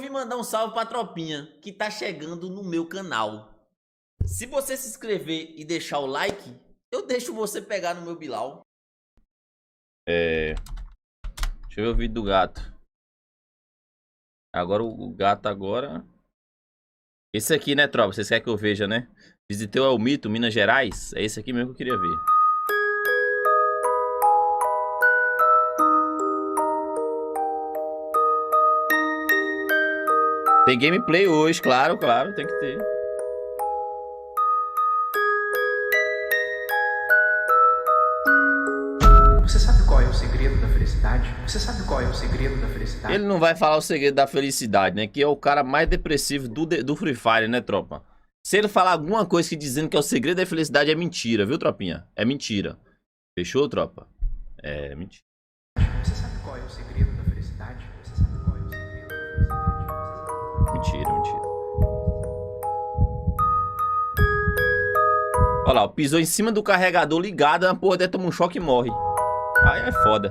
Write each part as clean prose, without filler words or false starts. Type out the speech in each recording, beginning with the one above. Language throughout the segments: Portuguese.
vim mandar um salve pra tropinha que tá chegando no meu canal. Se você se inscrever e deixar o like, eu deixo você pegar no meu Bilal. Deixa eu ver o vídeo do gato. Agora o gato agora... Esse aqui, né, tropa? Vocês querem que eu veja, né? Visitei o El Mito, Minas Gerais. É esse aqui mesmo que eu queria ver. Tem gameplay hoje, claro, tem que ter. Você sabe qual é o segredo da felicidade? Você sabe qual é o segredo da felicidade? Ele não vai falar o segredo da felicidade, né? Que é o cara mais depressivo do Free Fire, né, tropa? Se ele falar alguma coisa que dizendo que é o segredo da felicidade, é mentira, viu, tropinha? É mentira. Fechou, tropa? É mentira. Você sabe qual é o segredo da felicidade? Você sabe qual é o segredo da felicidade? Mentira, mentira. Olha lá, pisou em cima do carregador ligado, a porra deve tomar um choque e morre. Aí é foda.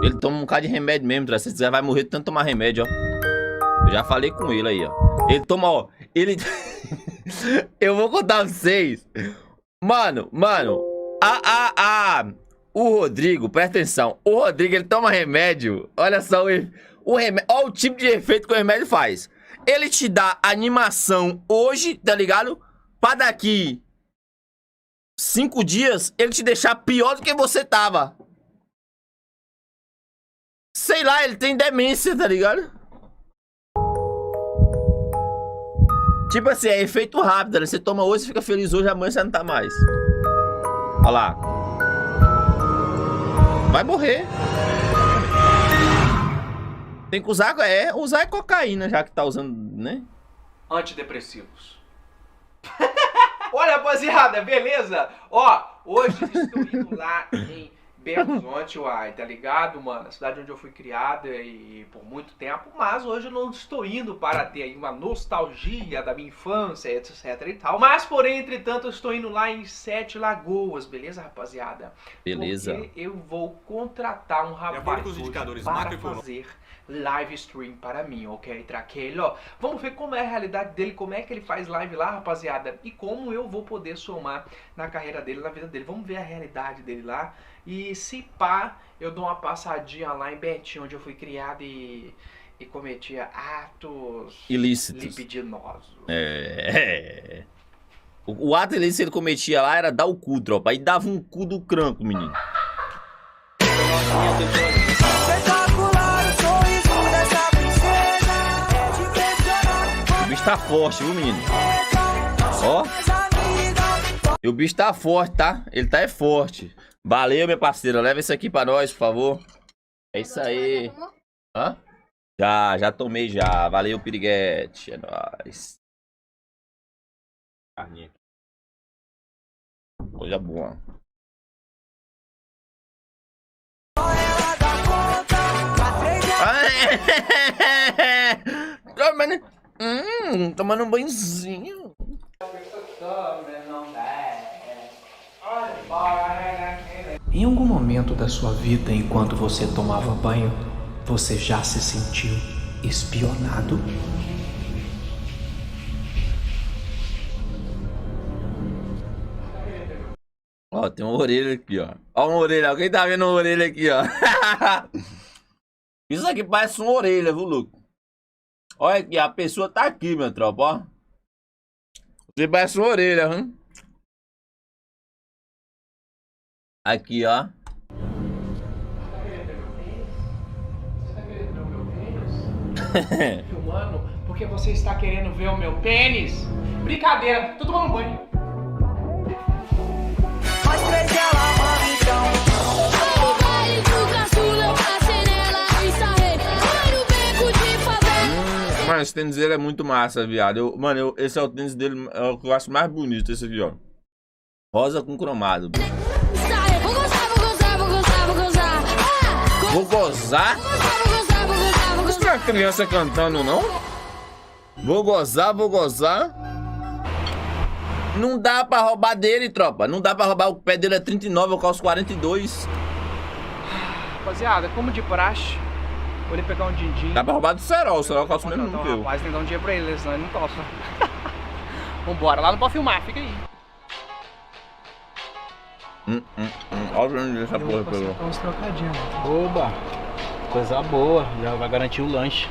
Ele toma um bocado de remédio mesmo, tá? Se quiser vai morrer de tanto tomar remédio, ó. Eu já falei com ele aí, ó. Ele toma, ó. Ele... Eu vou contar pra vocês. Mano. O Rodrigo, presta atenção. O Rodrigo, ele toma remédio. Olha só o remédio. Olha o tipo de efeito que o remédio faz. Ele te dá animação hoje, tá ligado? Pra daqui 5 dias, ele te deixar pior do que você tava. Sei lá, ele tem demência, tá ligado? Tipo assim, é efeito rápido, né? Você toma hoje, você fica feliz hoje, amanhã você não tá mais. Olha lá. Vai morrer. Tem que usar, usar cocaína, já que tá usando, né? Antidepressivos. Olha, rapaziada, beleza? Ó, hoje estou indo lá em Belo Horizonte, uai, tá ligado, mano? A cidade onde eu fui criado e por muito tempo, mas hoje eu não estou indo para ter aí uma nostalgia da minha infância, etc e tal. Mas, porém, entretanto, eu estou indo lá em Sete Lagoas, beleza, rapaziada? Beleza. Porque eu vou contratar um rapaz hoje para fazer live stream para mim, ok? Tranquilo? Vamos ver como é a realidade dele, como é que ele faz live lá, rapaziada, e como eu vou poder somar na carreira dele, na vida dele. Vamos ver a realidade dele lá. E se pá, eu dou uma passadinha lá em Betim, onde eu fui criado e cometia atos ilícitos, libidinosos. O ato ilícito que ele cometia lá era dar o cu, tropa. Aí dava um cu do cranco, menino. O bicho tá forte, viu, menino? Ó. E o bicho tá forte, tá? Ele tá forte. Valeu, minha parceira. Leva isso aqui pra nós, por favor. É isso aí. Hã? Já tomei já. Valeu, piriguete. É nóis. Carninha aqui. Coisa boa. Tomando um banhozinho. Em algum momento da sua vida, enquanto você tomava banho, você já se sentiu espionado? Ó, tem uma orelha aqui, ó. Ó uma orelha. Alguém tá vendo uma orelha aqui, ó. Isso aqui parece uma orelha, viu, Luco? Olha aqui, a pessoa tá aqui, meu tropa, ó. Você parece uma orelha, hein? Aqui, ó. Filmando porque você está querendo ver o meu pênis? Brincadeira, tô tomando banho. Mano, esse tênis dele é muito massa, viado. Mano, esse é o tênis dele, é o que eu acho mais bonito, esse aqui, ó. Rosa com cromado. Vou gozar, vou gozar, vou gozar, vou gozar. Vou gozar? Deixa a criança cantando, não? Vou gozar, vou gozar. Não dá pra roubar dele, tropa. Não dá pra roubar. O pé dele é 39, eu calço 42. Rapaziada, como de praxe, vou ali pegar um din-din. Dá pra roubar do Serol. O Serol calça mesmo Então, que eu. rapaz, tem que dar um dia pra ele, senão ele não calça. Vambora, lá não pode filmar, fica aí. Olha onde essa porra pegou. Uns trocadinhos. Oba, coisa boa, já vai garantir o lanche.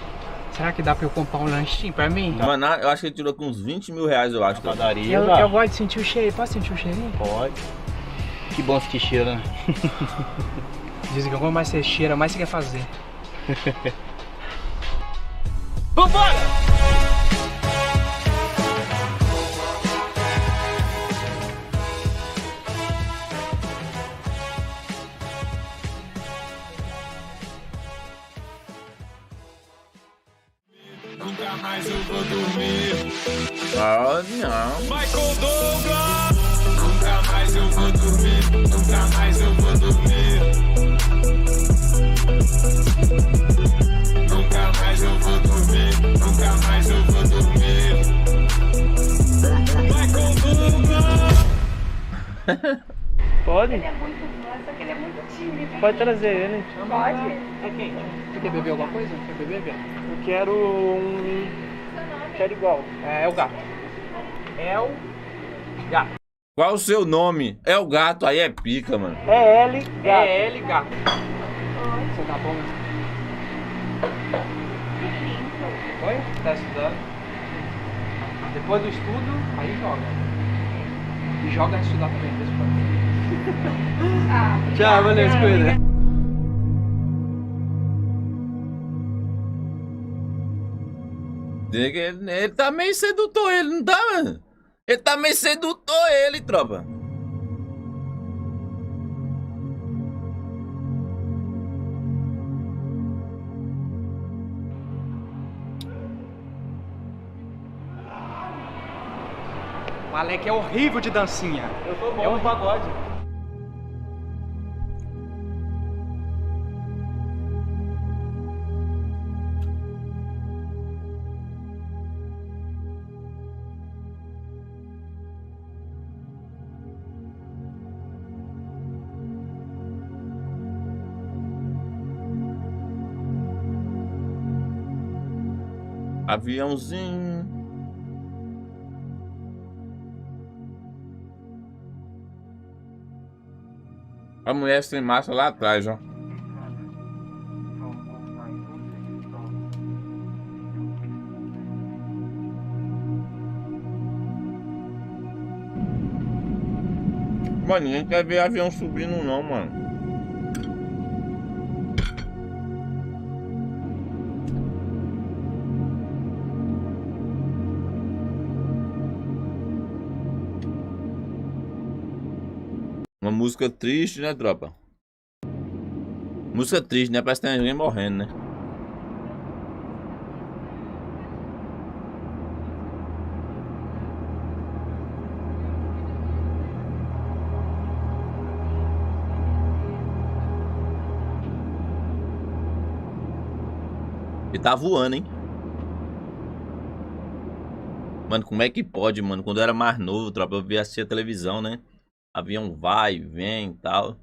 Será que dá pra eu comprar um lanchinho pra mim? Mano, eu acho que ele tirou com uns 20 mil reais, eu acho. Padaria, Eu gosto de sentir o cheiro. Posso sentir o cheirinho? Pode. Que bom sentir cheiro, né? Dizem que quanto mais você cheira, mais você quer fazer. Vambora! Nunca mais eu vou dormir. Ah, não. Michael Douglas. Nunca mais eu vou dormir. Nunca mais eu vou dormir. Nunca mais eu vou dormir. Nunca mais eu vou dormir. Michael Douglas. Pode? Ele é muito bom, só que ele é muito tímido. Pode trazer ele. Pode? Tá quente. Você quer beber alguma coisa? Quer beber, velho? Eu quero um... Quero igual. É o gato. É o gato. Qual o seu nome? É o gato, aí é pica, mano. É L, gato. É ele, gato. Você tá bom? Oi? Tá estudando? Depois do estudo, aí joga. E joga antes de estudar também, deixa eu Tchau, valeu, se cuida. Ele tá meio sedutor, ele não tá, mano? Ele tá meio sedutor, ele, tropa. O Alec é horrível de dancinha. Eu sou bom no pagode. Aviãozinho. A mulher sem massa lá atrás, ó. Mano, ninguém quer ver avião subindo não, mano. Uma música triste, né, tropa? Música triste, né? Parece que tem alguém morrendo, né? E tá voando, hein? Mano, como é que pode, mano? Quando eu era mais novo, tropa, eu via assistir a televisão, né? Avião vai, vem e tal.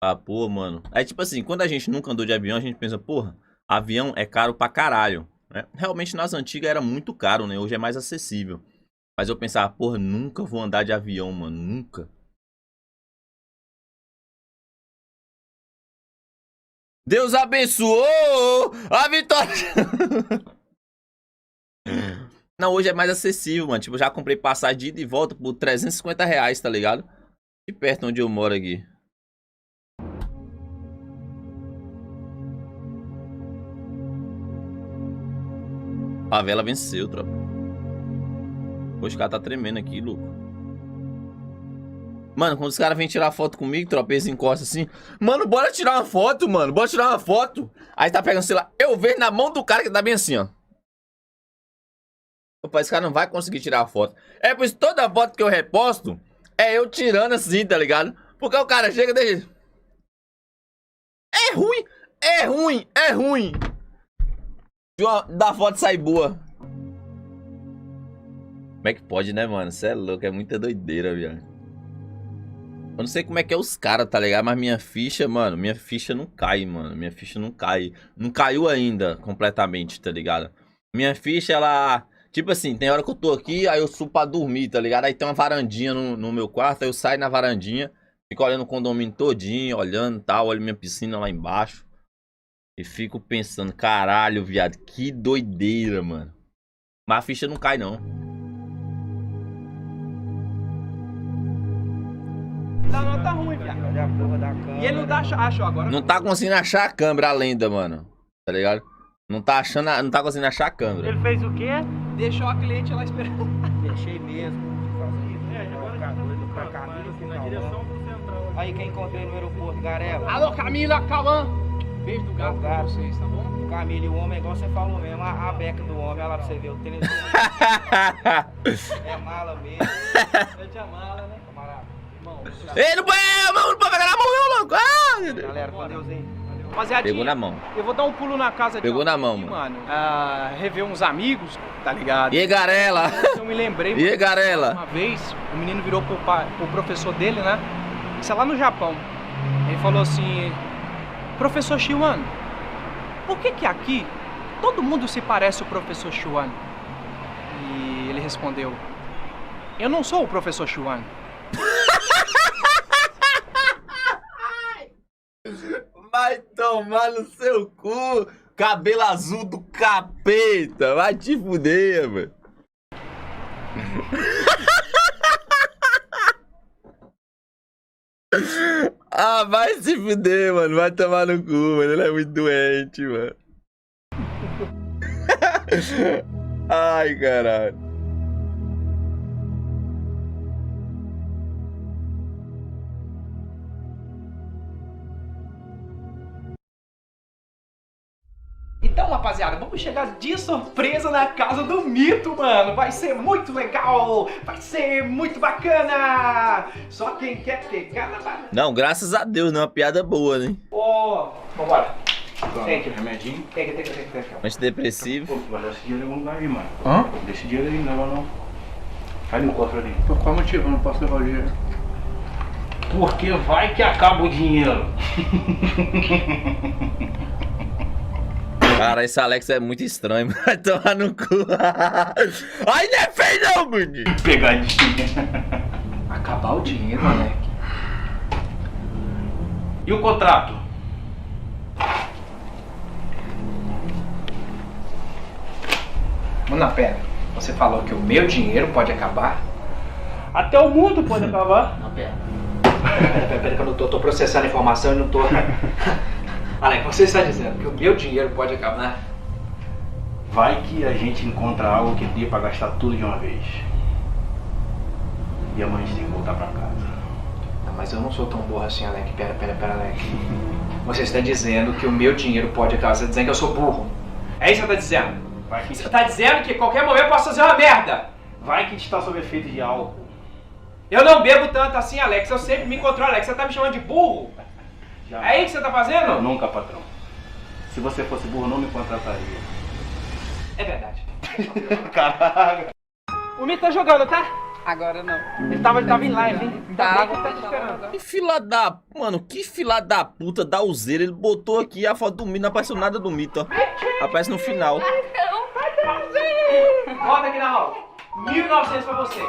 Ah, pô, mano. Aí, tipo assim, quando a gente nunca andou de avião, a gente pensa, porra, avião é caro pra caralho, né? Realmente, nas antigas era muito caro, né? Hoje é mais acessível. Mas eu pensava, porra, nunca vou andar de avião, mano. Nunca. Deus abençoou a vitória. Não, hoje é mais acessível, mano. Tipo, eu já comprei passagem de ida e volta por 350 reais, tá ligado? De perto onde eu moro aqui. A favela venceu, tropa. Hoje o cara tá tremendo aqui, louco. Mano, quando os caras vêm tirar foto comigo, tropa, eles encostam assim. Mano, bora tirar uma foto, mano. Bora tirar uma foto. Aí tá pegando, sei lá, eu vejo na mão do cara que tá bem assim, ó. Opa, esse cara não vai conseguir tirar a foto. É por isso que toda foto que eu reposto é eu tirando assim, tá ligado? Porque o cara chega daí. É ruim, é ruim, é ruim. Da foto sai boa. Como é que pode, né, mano? Você é louco, é muita doideira, viado. Eu não sei como é que é os caras, tá ligado? Mas minha ficha, mano, minha ficha não cai, mano. Minha ficha não cai. Não caiu ainda completamente, tá ligado? Minha ficha, ela... Tipo assim, tem hora que eu tô aqui, aí eu subo pra dormir, tá ligado? Aí tem uma varandinha no meu quarto, aí eu saio na varandinha, fico olhando o condomínio todinho, olhando e tal, olho minha piscina lá embaixo. E fico pensando, caralho, viado, que doideira, mano. Mas a ficha não cai, não. Não tá ruim, viado. E ele não tá achou agora. Não tá conseguindo achar a câmera, a lenda, mano. Tá ligado? Não tá achando, não tá conseguindo achar a câmera. Ele fez o quê? Deixou a cliente lá esperando. Deixei mesmo. Pra Camila, na direção pro central. Aí quem encontrei no aeroporto, Garela. Alô, Camila, Cauã. Beijo do gato pra vocês, tá bom? Camila, e o homem, igual você falou mesmo, a beca do homem, olha lá pra você ver, o televisor. É mala mesmo. Eu te amala, né? Camarada. Irmão, Ei, não pode pegar na mão, não, louco. Ah! Galera, com Deus aí. rapaziadinha, Pegou na mão. eu vou dar um pulo na casa de Pegou alguém na mão, aqui, mano. Rever uns amigos, tá ligado? E aí, Garela? Eu me lembrei. E aí, Garela? Uma vez, o menino virou pro professor dele, né? Isso é lá no Japão. Ele falou assim: Professor Shiwan, por que aqui todo mundo se parece o professor Shiwan? E ele respondeu: eu não sou o professor Shiwan. Vai tomar no seu cu, cabelo azul do capeta. Vai te fuder, mano. Ah, vai se fuder, mano. Vai tomar no cu, mano. Ele é muito doente, mano. Ai, caralho. Então, rapaziada, vamos chegar de surpresa na casa do Mito, mano. Vai ser muito legal, vai ser muito bacana. Só quem quer pegar na banana. Não, graças a Deus, não é uma piada boa, né? Ô, vambora. Tem que, remedinho. tem que. Antidepressivo. Pô, desse dinheiro eu não vai vir, mano. Hã? Desse dinheiro aí, não, não. Vai no cofre ali. Por qual motivo eu não posso levar o dinheiro? Porque vai que acaba o dinheiro. Cara, esse Alex é muito estranho, vai tomar no cu. Ai, não é feio não, menino. Pegadinha. Acabar o dinheiro, moleque. E o contrato? Mano, pera. Você falou que o meu dinheiro pode acabar? Até o mundo pode acabar. Não, pera. Pera que eu não tô processando a informação e não tô... Alex, você está dizendo que o meu dinheiro pode acabar? Vai que a gente encontra algo que dê pra gastar tudo de uma vez. E amanhã a gente tem que voltar pra casa. Não, mas eu não sou tão burro assim, Alex. Pera, Alex. Você está dizendo que o meu dinheiro pode acabar. Você está dizendo que eu sou burro. É isso que você está dizendo? Vai que Você está dizendo que a qualquer momento eu posso fazer uma merda. Vai que a gente tá sob efeito de álcool. Eu não bebo tanto assim, Alex. Eu sempre me controlo, Alex. Você está me chamando de burro? Já. É isso que você está fazendo? Nunca, patrão. Se você fosse burro, não me contrataria. É verdade. Caraca. O Mito tá jogando, tá? Agora não. Ele tava em live, hein? Tá, Tá te esperando. Que fila da... Mano, que fila da puta da useira. Ele botou aqui a foto do Mito, não apareceu nada do Mito, ó. Aparece no final. Roda aqui na roda. 1.900 pra você.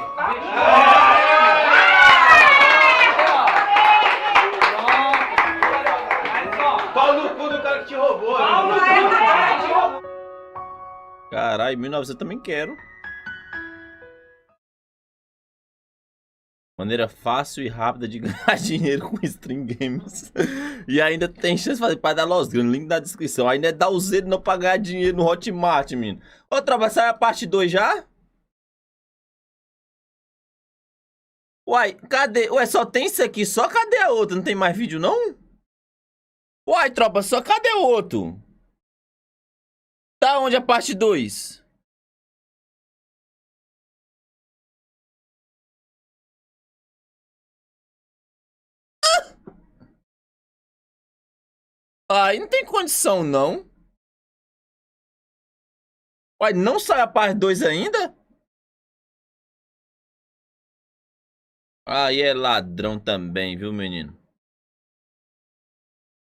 Pau no cu do cara que te roubou. Caralho, 1900 eu também quero. Maneira fácil e rápida de ganhar dinheiro com Stream Games. E ainda tem chance de fazer parte da Los Granos. Link na descrição. Ainda é dar o zero não pra ganhar dinheiro no Hotmart, menino. Ô, tropa, sai a parte 2 já? Uai, cadê? Ué, só tem isso aqui. Só cadê a outra? Não tem mais vídeo, não? Uai, tropa, só cadê o outro? Tá onde a parte 2? Ai, não tem condição, não. Ué, não sai a parte 2 ainda? Aí é ladrão também, viu, menino?